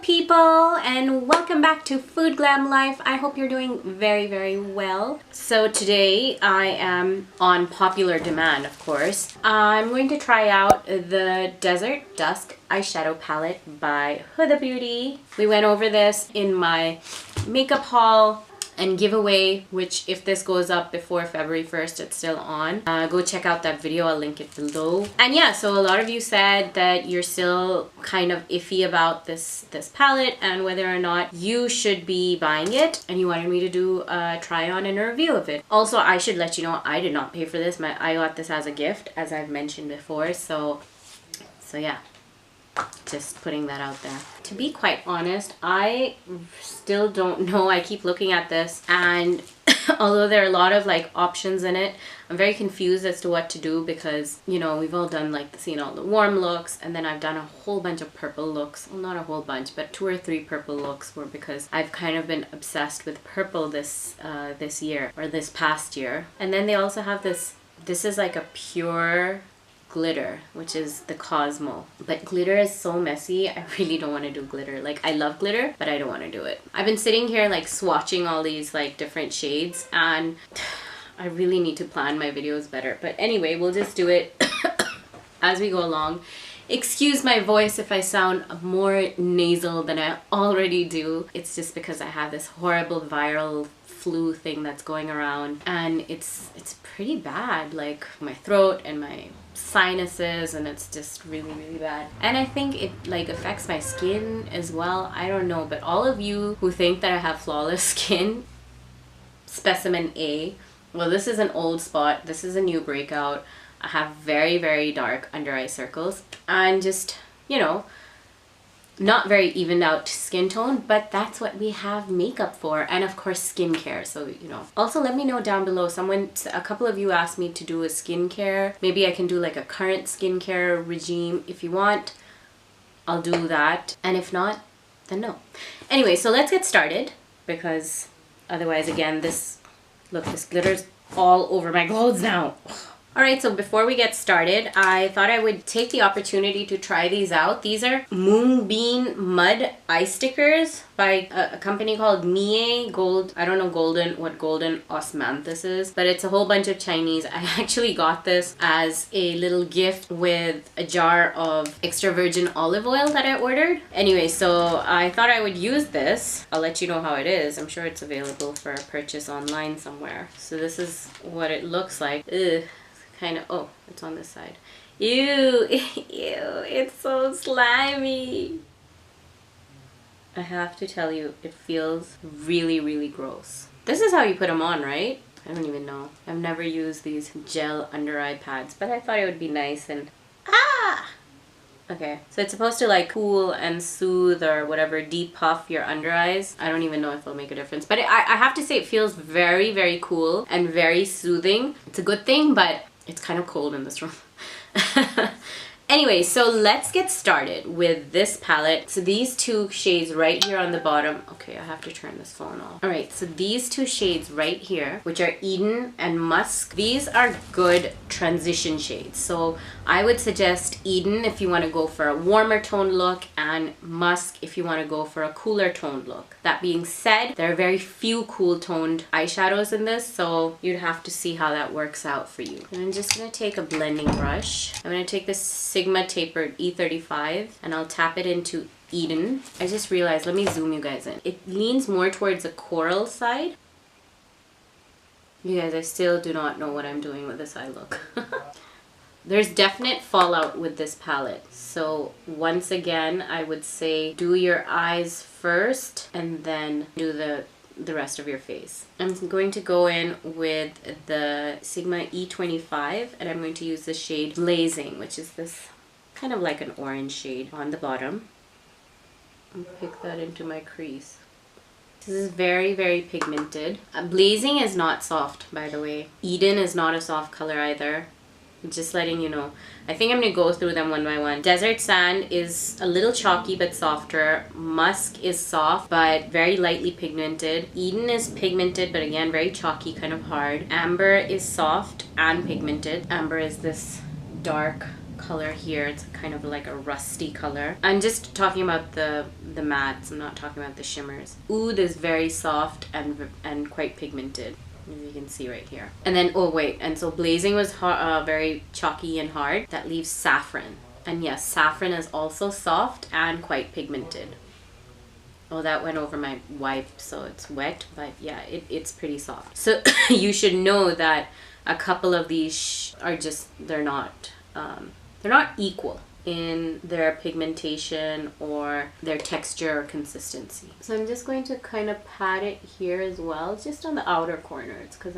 people, and welcome back to Food.Glam.Life. I hope you're doing very well. So today I am on popular demand, of course. I'm going to try out the Desert Dusk eyeshadow palette by Huda Beauty. We went over this in my makeup haul and giveaway, which if this goes up before February 1st, it's still on. Go check out that video, I'll link it below. And yeah, so a lot of you said that you're still kind of iffy about this palette and whether or not you should be buying it, and you wanted me to do a try on and a review of it. Also, I should let you know I did not pay for this. I got this as a gift, as I've mentioned before, so yeah. Just putting that out there. To be quite honest, I still don't know. I keep looking at this, and although there are a lot of like options in it, I'm very confused as to what to do because, you know, we've all done like seen all the warm looks, and then I've done a whole bunch of purple looks. Well, not a whole bunch, but 2 or 3 purple looks were because I've kind of been obsessed with purple this year, or this past year. And then they also have this is like a pure glitter, which is the Cosmo, but glitter is so messy. I really don't want to do glitter. Like, I love glitter, but I don't want to do it. I've been sitting here like swatching all these like different shades, and I really need to plan my videos better. But anyway, we'll just do it as we go along. Excuse my voice if I sound more nasal than I already do. It's just because I have this horrible viral flu thing that's going around, and it's pretty bad, like my throat and my sinuses, and it's just really bad. And I think it like affects my skin as well. I don't know, but all of you who think that I have flawless skin, specimen A, well, this is an old spot, this is a new breakout. I have very dark under eye circles, and just, you know, not very evened out skin tone, but that's what we have makeup for, and of course skincare. So, you know, also let me know down below. A couple of you asked me to do a skincare. Maybe I can do like a current skincare regime. If you want, I'll do that, and if not, then no. Anyway, so let's get started, because otherwise, again, this glitter's all over my clothes now. Alright, so before we get started, I thought I would take the opportunity to try these out. These are Moonbeam Mud Eye Stickers by a company called Mie Gold. I don't know what golden osmanthus is, but it's a whole bunch of Chinese. I actually got this as a little gift with a jar of extra virgin olive oil that I ordered. Anyway, so I thought I would use this. I'll let you know how it is. I'm sure it's available for purchase online somewhere. So this is what it looks like. Ugh. Kind of, oh, it's on this side. Ew, it's so slimy. I have to tell you, it feels really gross. This is how you put them on, right? I don't even know. I've never used these gel under eye pads, but I thought it would be nice. And okay, so it's supposed to like cool and soothe or whatever, depuff your under eyes. I don't even know if it'll make a difference, but I have to say it feels very cool and very soothing. It's a good thing, but it's kind of cold in this room. Anyway, so let's get started with this palette. So these 2 shades right here on the bottom. Okay, I have to turn this phone off. Alright, so these 2 shades right here, which are Eden and Musk, these are good transition shades. So I would suggest Eden if you want to go for a warmer toned look, and Musk if you want to go for a cooler toned look. That being said, there are very few cool toned eyeshadows in this, so you'd have to see how that works out for you. And I'm just going to take a blending brush. I'm going to take this Sigma Tapered E35, and I'll tap it into Eden. I just realized, let me zoom you guys in. It leans more towards the coral side. You guys, I still do not know what I'm doing with this eye look. There's definite fallout with this palette. So once again, I would say do your eyes first and then do the rest of your face. I'm going to go in with the Sigma E25, and I'm going to use the shade Blazing, which is this kind of like an orange shade on the bottom, and pick that into my crease. This is very pigmented. Blazing is not soft, by the way. Eden is not a soft color either. Just letting you know. I think I'm going to go through them one by one. Desert Sand is a little chalky but softer. Musk is soft but very lightly pigmented. Eden is pigmented but again very chalky, kind of hard. Amber is soft and pigmented. Amber is this dark color here. It's kind of like a rusty color. I'm just talking about the mattes. I'm not talking about the shimmers. Oud is very soft and quite pigmented, as you can see right here. And then, oh wait, and so Blazing was very chalky and hard. That leaves Saffron. And yes, Saffron is also soft and quite pigmented. Oh, that went over my wipe, so it's wet, but yeah, it's pretty soft. So you should know that a couple of these are just, they're not equal in their pigmentation or their texture or consistency. So I'm just going to kind of pat it here as well, just on the outer corners, because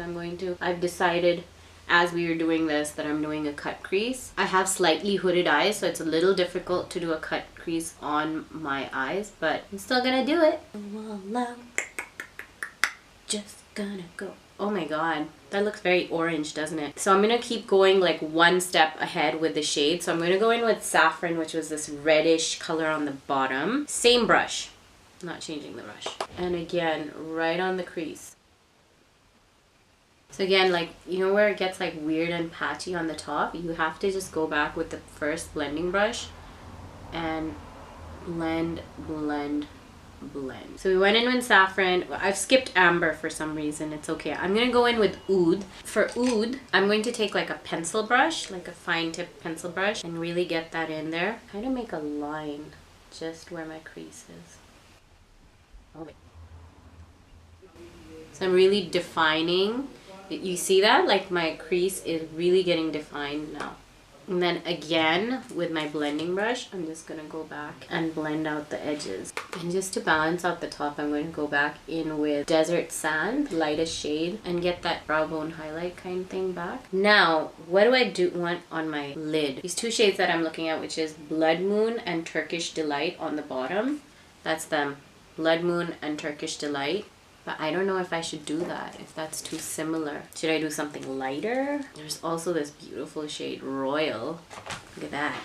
I've decided as we are doing this that I'm doing a cut crease. I have slightly hooded eyes, so it's a little difficult to do a cut crease on my eyes, but I'm still gonna do it. Voila. Just gonna go. Oh my god, that looks very orange, doesn't it? So I'm gonna keep going like one step ahead with the shade. So I'm gonna go in with Saffron, which was this reddish color on the bottom. Same brush, not changing the brush. And again, right on the crease. So again, like, you know where it gets like weird and patchy on the top? You have to just go back with the first blending brush and blend, blend, blend. So we went in with Saffron. I've skipped Amber for some reason. It's okay. I'm going to go in with Oud. For Oud, I'm going to take like a pencil brush, like a fine tip pencil brush, and really get that in there. Kind of make a line just where my crease is. Oh. So I'm really defining. You see that? Like my crease is really getting defined now. And then again, with my blending brush, I'm just going to go back and blend out the edges. And just to balance out the top, I'm going to go back in with Desert Sand, lightest shade, and get that brow bone highlight kind of thing back. Now, what do I want on my lid? These two shades that I'm looking at, which is Blood Moon and Turkish Delight on the bottom. That's them. Blood Moon and Turkish Delight. But I don't know if I should do that, if that's too similar. Should I do something lighter? There's also this beautiful shade, Royal. Look at that.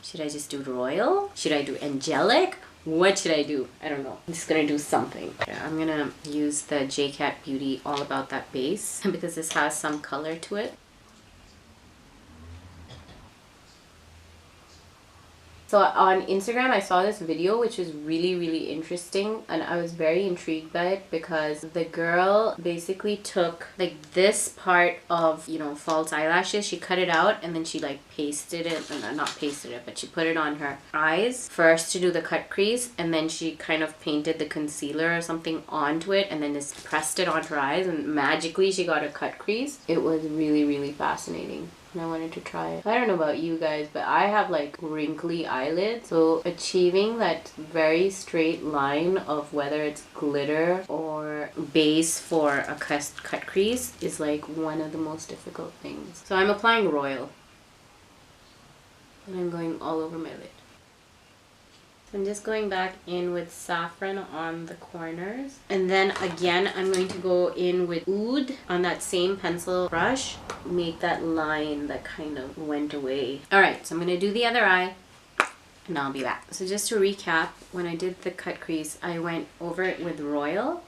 Should I just do Royal? Should I do Angelic? What should I do? I don't know. I'm just gonna do something. Yeah, I'm gonna use the JCat Beauty All About That base because this has some color to it. So on Instagram, I saw this video which was really, really interesting, and I was very intrigued by it because the girl basically took like this part of, you know, false eyelashes, she cut it out and then she like pasted it, not pasted it, but she put it on her eyes first to do the cut crease, and then she kind of painted the concealer or something onto it and then just pressed it onto her eyes, and magically she got a cut crease. It was really, really fascinating. And I wanted to try it. I don't know about you guys, but I have like wrinkly eyelids, so achieving that very straight line of whether it's glitter or base for a cut crease is like one of the most difficult things. So I'm applying Royal and I'm going all over my lid. I'm just going back in with Saffron on the corners. And then again, I'm going to go in with Oud on that same pencil brush. Make that line that kind of went away. Alright, so I'm going to do the other eye and I'll be back. So just to recap, when I did the cut crease, I went over it with Royal.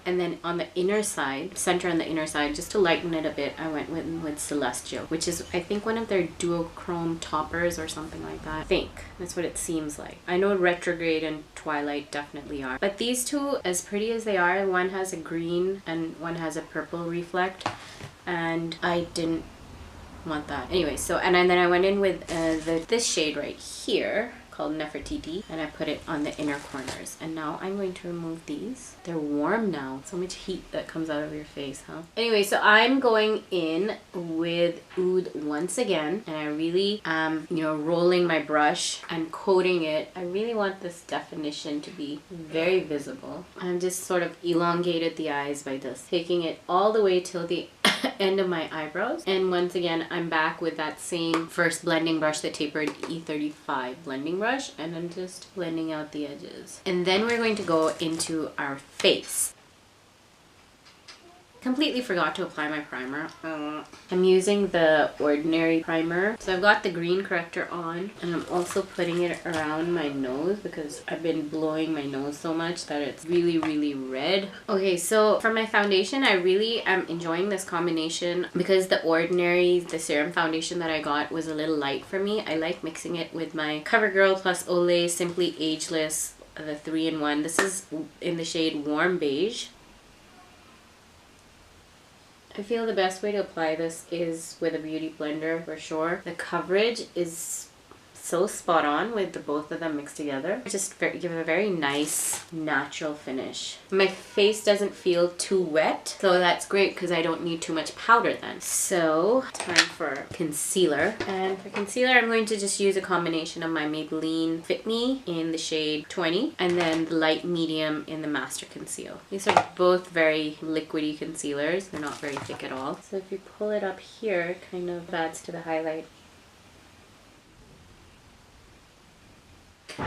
And then on the inner side, center on the inner side, just to lighten it a bit, I went with Celestial, which is, I think, one of their duochrome toppers or something like that. I think. That's what it seems like. I know Retrograde and Twilight definitely are. But these two, as pretty as they are, one has a green and one has a purple reflect. And I didn't want that. Anyway, so, and then I went in with this shade right here, called Nefertiti, and I put it on the inner corners. And now I'm going to remove these. They're warm now. So much heat that comes out of your face, huh? Anyway, so I'm going in with Oud once again, and I really am, you know, rolling my brush and coating it. I really want this definition to be very visible. I'm just sort of elongated the eyes by just taking it all the way till the end of my eyebrows. And once again, I'm back with that same first blending brush, the tapered E35 blending brush, and I'm just blending out the edges. And then we're going to go into our face. Completely forgot to apply my primer. I'm using the Ordinary primer. So I've got the green corrector on, and I'm also putting it around my nose because I've been blowing my nose so much that it's really, really red. Okay, so for my foundation, I really am enjoying this combination because the Ordinary, the Serum foundation that I got was a little light for me. I like mixing it with my Covergirl plus Olay Simply Ageless, the 3-in-1. This is in the shade Warm Beige. I feel the best way to apply this is with a beauty blender for sure. The coverage is so spot on with the both of them mixed together. Just give a very nice natural finish. My face doesn't feel too wet, so that's great because I don't need too much powder then. So time for concealer, and for concealer I'm going to just use a combination of my Maybelline Fit Me in the shade 20 and then the light medium in the Master Conceal. These are both very liquidy concealers. They're not very thick at all. So if you pull it up here, it kind of adds to the highlight.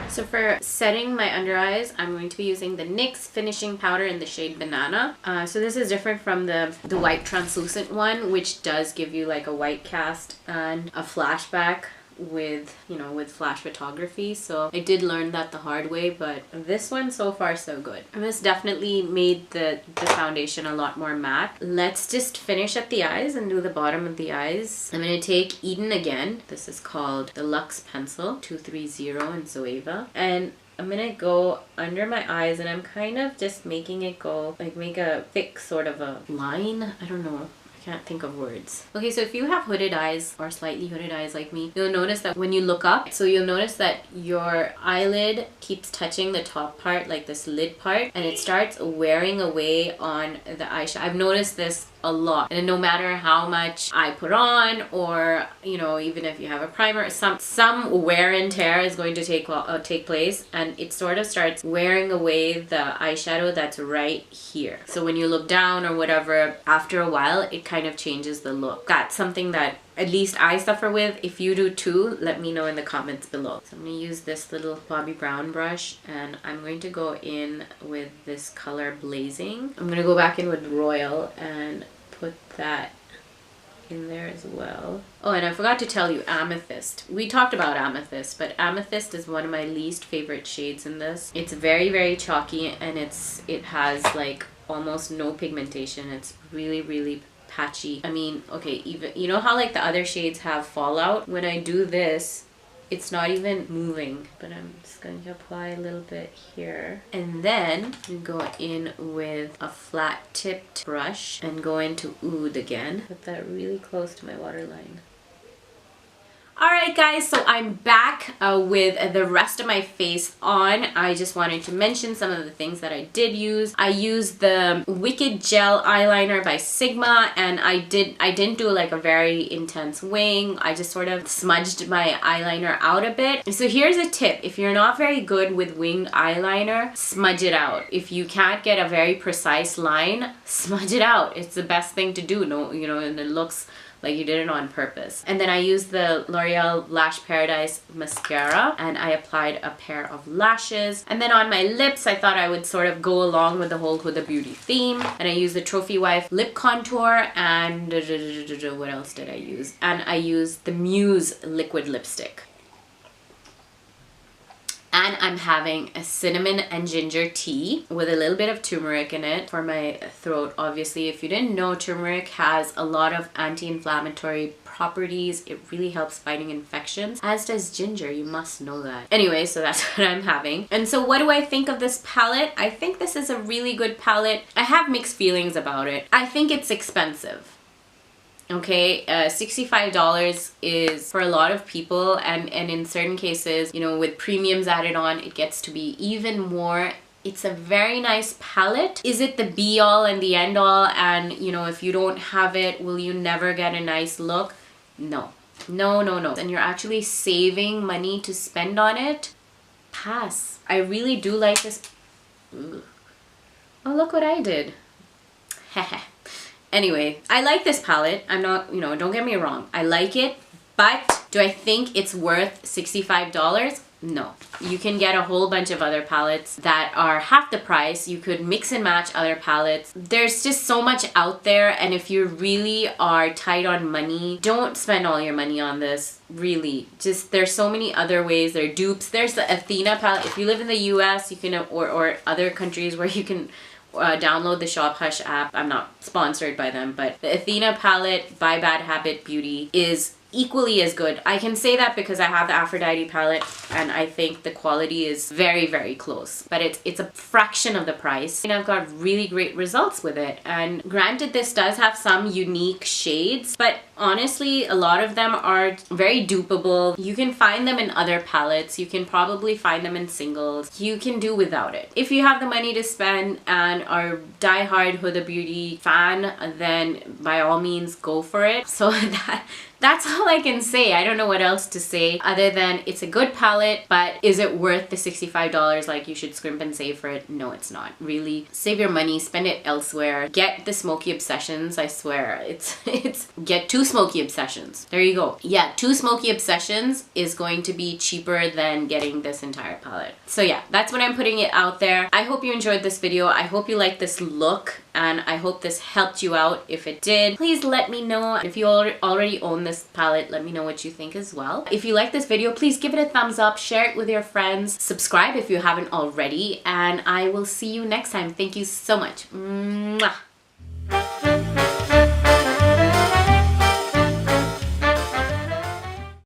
So for setting my under eyes, I'm going to be using the NYX finishing powder in the shade Banana. So this is different from the white translucent one, which does give you like a white cast and a flashback with, you know, with flash photography. So I did learn that the hard way, but this one so far so good. And this definitely made the foundation a lot more matte. Let's just finish at the eyes and do the bottom of the eyes. I'm going to take Eden again. This is called the Luxe Pencil 230 in Zoeva. And I'm gonna go under my eyes, and I'm kind of just making it go, like make a thick sort of a line. I don't know. Can't think of words. Okay, so if you have hooded eyes or slightly hooded eyes like me, you'll notice that when you look up, so you'll notice that your eyelid keeps touching the top part, like this lid part, and it starts wearing away on the eyeshadow. I've noticed this a lot, and no matter how much I put on, or you know, even if you have a primer, some wear and tear is going to take place, and it sort of starts wearing away the eyeshadow that's right here. So when you look down or whatever, after a while it kind of changes the look. That's something that at least I suffer with. If you do too, let me know in the comments below. So I'm going to use this little Bobbi Brown brush, and I'm going to go in with this color Blazing. I'm going to go back in with Royal and put that in there as well. Oh, and I forgot to tell you Amethyst. We talked about Amethyst, but Amethyst is one of my least favorite shades in this. It's very, very chalky, and it has like almost no pigmentation. It's really, really patchy. I mean, okay, even, you know how like the other shades have fallout? When I do this, it's not even moving, but I'm just going to apply a little bit here. And then go in with a flat tipped brush and go into Oud again. Put that really close to my waterline. Alright guys, so I'm back with the rest of my face on. I just wanted to mention some of the things that I did use. I used the Wicked Gel Eyeliner by Sigma, and I didn't do like a very intense wing. I just sort of smudged my eyeliner out a bit. So here's a tip. If you're not very good with winged eyeliner, smudge it out. If you can't get a very precise line, smudge it out. It's the best thing to do. No, you know, and it looks like you did it on purpose. And then I used the L'Oreal Lash Paradise mascara, and I applied a pair of lashes. And then on my lips, I thought I would sort of go along with the whole Huda Beauty theme. And I used the Trophy Wife lip contour, and what else did I use? And I used the Muse liquid lipstick. And I'm having a cinnamon and ginger tea with a little bit of turmeric in it for my throat. Obviously, if you didn't know, turmeric has a lot of anti-inflammatory properties. It really helps fighting infections, as does ginger. You must know that. Anyway, so that's what I'm having. And so what do I think of this palette? I think this is a really good palette. I have mixed feelings about it. I think it's expensive. Okay, $65 is for a lot of people, and in certain cases, you know, with premiums added on, it gets to be even more. It's a very nice palette. Is it the be all and the end all, and you know, if you don't have it, will you never get a nice look? No. No, no, no. And you're actually saving money to spend on it? Pass. I really do like this. Ooh. Oh, look what I did. Heh. Anyway, I like this palette. I'm not, you know, don't get me wrong. I like it, but do I think it's worth $65? no. You can get a whole bunch of other palettes that are half the price. You could mix and match other palettes. There's just so much out there, and if you really are tight on money, don't spend all your money on this. Really, just there's so many other ways. There are dupes. There's the Athena palette. If you live in the US, you can, or other countries where you can download the Shop Hush app. I'm not sponsored by them, but the Athena palette by Bad Habit Beauty is equally as good. I can say that because I have the Aphrodite palette and I think the quality is very, very close, but it's a fraction of the price, and I've got really great results with it. And granted, this does have some unique shades, but honestly, a lot of them are very dupeable. You can find them in other palettes. You can probably find them in singles. You can do without it. If you have the money to spend and are diehard Huda Beauty fan, then by all means go for it. So that's all I can say. I don't know what else to say other than it's a good palette, but is it worth the $65? Like, you should scrimp and save for it? No, it's not. Really, save your money, spend it elsewhere. Get the Smoky Obsessions, I swear. It's get 2 Smoky Obsessions. There you go. Yeah, 2 Smoky Obsessions is going to be cheaper than getting this entire palette. So yeah, that's when I'm putting it out there. I hope you enjoyed this video. I hope you like this look, and I hope this helped you out. If it did, please let me know. If you already own this palette, let me know what you think as well. If you like this video, please give it a thumbs up, share it with your friends, subscribe if you haven't already, and I will see you next time. Thank you so much. Mwah.